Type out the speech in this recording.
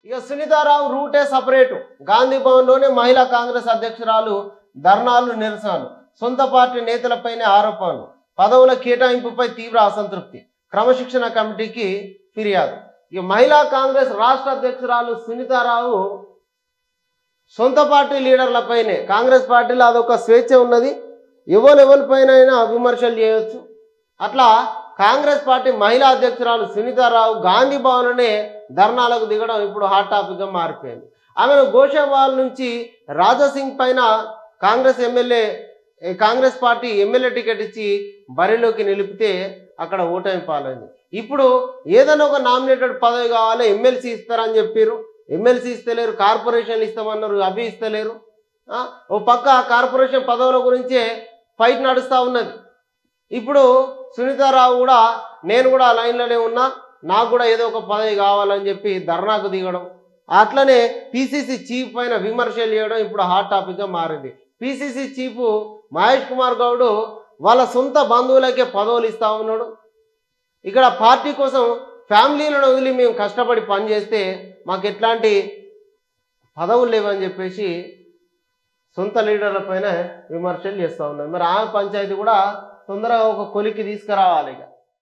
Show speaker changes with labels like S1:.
S1: ఇక సునీతారావు రూటే సపరేటు. గాంధీ భవన్లోనే మహిళా కాంగ్రెస్ అధ్యక్షురాలు ధర్నాలు, నిరసనలు, సొంత పార్టీ నేతలపైనే ఆరోపణలు, పదవుల కేటాయింపుపై తీవ్ర అసంతృప్తి, క్రమశిక్షణ కమిటీకి ఫిర్యాదు. ఇక మహిళా కాంగ్రెస్ రాష్ట్ర అధ్యక్షురాలు సునీతారావు సొంత పార్టీ లీడర్లపైనే, కాంగ్రెస్ పార్టీలో అదొక స్వేచ్ఛ ఉన్నది, ఎవరిపైన విమర్శలు చేయవచ్చు. అట్లా కాంగ్రెస్ పార్టీ మహిళా అధ్యక్షురాలు సునీతారావు గాంధీ భవన్లోనే ధర్నాలకు దిగడం ఇప్పుడు హాట్ టాపిక్గా మారిపోయింది. ఆమెను గోషావాల్ నుంచి రాజాసింగ్ పైన కాంగ్రెస్ పార్టీ ఎమ్మెల్యే టికెట్ ఇచ్చి బరిలోకి నిలిపితే అక్కడ ఓటమి పాలైంది. ఇప్పుడు ఏదైనా ఒక నామినేటెడ్ పదవి కావాలి, ఎమ్మెల్సీ ఇస్తారని చెప్పారు, ఎమ్మెల్సీ ఇస్తలేరు, కార్పొరేషన్లు ఇస్తామన్నారు, అవి ఇస్తలేరు. ఓ పక్క కార్పొరేషన్ పదవుల గురించే ఫైట్ నడుస్తూ ఉన్నది. ఇప్పుడు సునీతారావు కూడా నేను కూడా లైన్లోనే ఉన్నా, నాకు కూడా ఏదో ఒక పదవి కావాలని చెప్పి ధర్నాకు దిగడం, అట్లనే పిసిసి చీఫ్ పైన విమర్శలు చేయడం ఇప్పుడు హాట్ టాపిక్గా మారింది. పిసిసి చీఫ్ మహేష్ కుమార్ గౌడ్ వాళ్ళ సొంత బంధువులకే పదవులు ఇస్తూ ఉన్నాడు. ఇక్కడ పార్టీ కోసం ఫ్యామిలీలను వదిలి మేము కష్టపడి పనిచేస్తే మాకు ఎట్లాంటి పదవులు లేవని చెప్పేసి సొంత లీడర్ల పైన విమర్శలు చేస్తూ ఉన్నారు. మరి ఆమె పంచాయతీ కూడా తొందరగా ఒక కొలిక్కి తీసుకురావాలి. ఇక